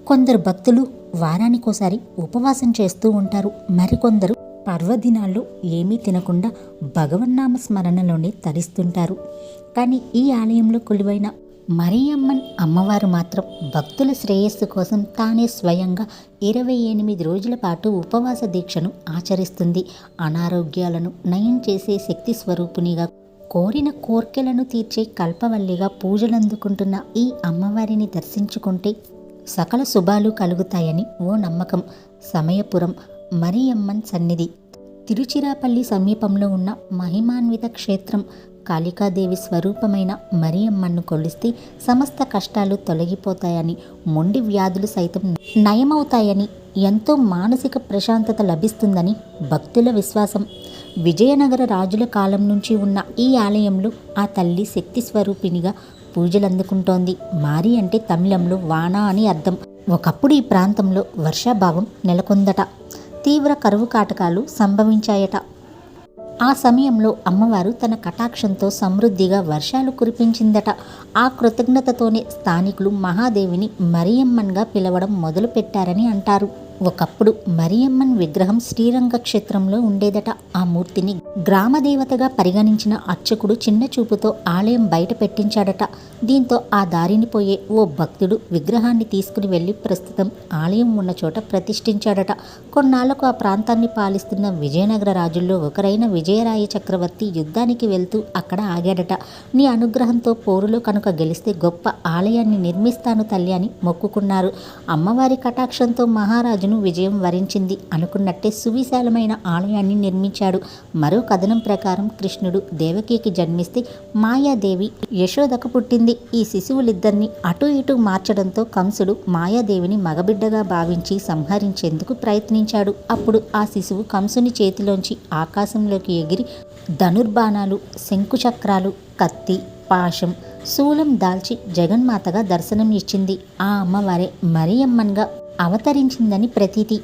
కొందరు భక్తులు వారానికోసారి ఉపవాసం చేస్తూ ఉంటారు. మరికొందరు పర్వదినాల్లో ఏమీ తినకుండా భగవన్నామ స్మరణలోనే తరిస్తుంటారు. కానీ ఈ ఆలయంలో కొలువైన మరియమ్మన్ అమ్మవారు మాత్రం భక్తుల శ్రేయస్సు కోసం తానే స్వయంగా 28 రోజుల పాటు ఉపవాస దీక్షను ఆచరిస్తుంది. అనారోగ్యాలను నయం చేసే శక్తి స్వరూపునిగా, కోరిన కోర్కెలను తీర్చే కల్పవల్లిగా పూజలందుకుంటున్న ఈ అమ్మవారిని దర్శించుకుంటే సకల శుభాలు కలుగుతాయని ఓ నమ్మకం. సమయపురం మరియమ్మన్ సన్నిధి తిరుచిరాపల్లి సమీపంలో ఉన్న మహిమాన్విత క్షేత్రం. కాళికాదేవి స్వరూపమైన మరియమ్మన్ను కొలిస్తే సమస్త కష్టాలు తొలగిపోతాయని, మొండి వ్యాధులు సైతం నయమవుతాయని, ఎంతో మానసిక ప్రశాంతత లభిస్తుందని భక్తుల విశ్వాసం. విజయనగర రాజుల కాలం నుంచి ఉన్న ఈ ఆలయంలో ఆ తల్లి శక్తి స్వరూపిణిగా పూజలందుకుంటోంది. మారి అంటే తమిళంలో వాన అని అర్థం. ఒకప్పుడు ఈ ప్రాంతంలో వర్షాభావం నెలకొందట. తీవ్ర కరువు కాటకాలు సంభవించాయట. ఆ సమయంలో అమ్మవారు తన కటాక్షంతో సమృద్ధిగా వర్షాలు కురిపించిందట. ఆ కృతజ్ఞతతోనే స్థానికులు మహాదేవిని మరియమ్మన్గా పిలవడం మొదలుపెట్టారని అంటారు. ఒకప్పుడు మరియమ్మన్ విగ్రహం శ్రీరంగ క్షేత్రంలో ఉండేదట. ఆ మూర్తిని గ్రామదేవతగా పరిగణించిన అర్చకుడు చిన్న చూపుతో ఆలయం బయట పెట్టించాడట. దీంతో ఆ దారిని పోయే ఓ భక్తుడు విగ్రహాన్ని తీసుకుని వెళ్ళి ప్రస్తుతం ఆలయం ఉన్న చోట ప్రతిష్ఠించాడట. కొన్నాళ్లకు ఆ ప్రాంతాన్ని పాలిస్తున్న విజయనగర రాజుల్లో ఒకరైన విజయరాయ చక్రవర్తి యుద్ధానికి వెళ్తూ అక్కడ ఆగాడట. నీ అనుగ్రహంతో పోరులో కనుక గెలిస్తే గొప్ప ఆలయాన్ని నిర్మిస్తాను తల్లి అని మొక్కుకున్నారు. అమ్మవారి కటాక్షంతో మహారాజు విజయం వరించింది. అనుకున్నట్టే సువిశాలమైన ఆలయాన్ని నిర్మించాడు. మరో కథనం ప్రకారం కృష్ణుడు దేవకికి జన్మిస్తే మాయాదేవి యశోదకు పుట్టింది. ఈ శిశువులిద్దరిని అటు ఇటు మార్చడంతో కంసుడు మాయాదేవిని మగబిడ్డగా భావించి సంహరించేందుకు ప్రయత్నించాడు. అప్పుడు ఆ శిశువు కంసుని చేతిలోంచి ఆకాశంలోకి ఎగిరి ధనుర్బాణాలు, శంకుచక్రాలు, కత్తి, పాశం, శూలం దాల్చి జగన్మాతగా దర్శనం ఇచ్చింది. ఆ అమ్మవారే మరియమ్మన్గా అవతరించిందని ప్రతీతి.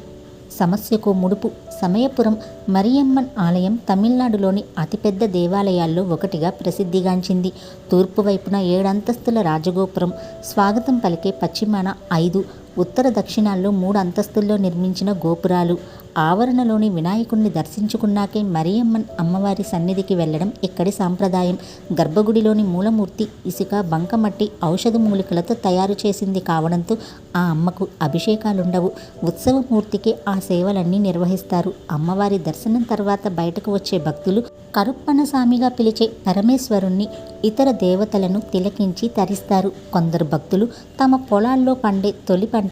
సమస్యకు ముడుపు. సమయపురం మరియమ్మన్ ఆలయం తమిళనాడులోని అతిపెద్ద దేవాలయాల్లో ఒకటిగా ప్రసిద్ధిగాంచింది. తూర్పు వైపున 7 అంతస్తుల రాజగోపురం, స్వాగతం పలికే పశ్చిమాన 5, ఉత్తర దక్షిణాల్లో 3 అంతస్తుల్లో నిర్మించిన గోపురాలు. ఆవరణలోని వినాయకుణ్ణి దర్శించుకున్నాకే మరియమ్మన్ అమ్మవారి సన్నిధికి వెళ్లడం ఇక్కడి సాంప్రదాయం. గర్భగుడిలోని మూలమూర్తి ఇసుక, బంకమట్టి, ఔషధ మూలికలతో తయారు చేసింది కావడంతో ఆ అమ్మకు అభిషేకాలుండవు. ఉత్సవమూర్తికి ఆ సేవలన్నీ నిర్వహిస్తారు. అమ్మవారి దర్శనం తర్వాత బయటకు వచ్చే భక్తులు కరుప్పన్నస్వామిగా పిలిచే పరమేశ్వరుణ్ణి, ఇతర దేవతలను తిలకించి తరిస్తారు. కొందరు భక్తులు తమ పొలాల్లో పండే తొలి పంట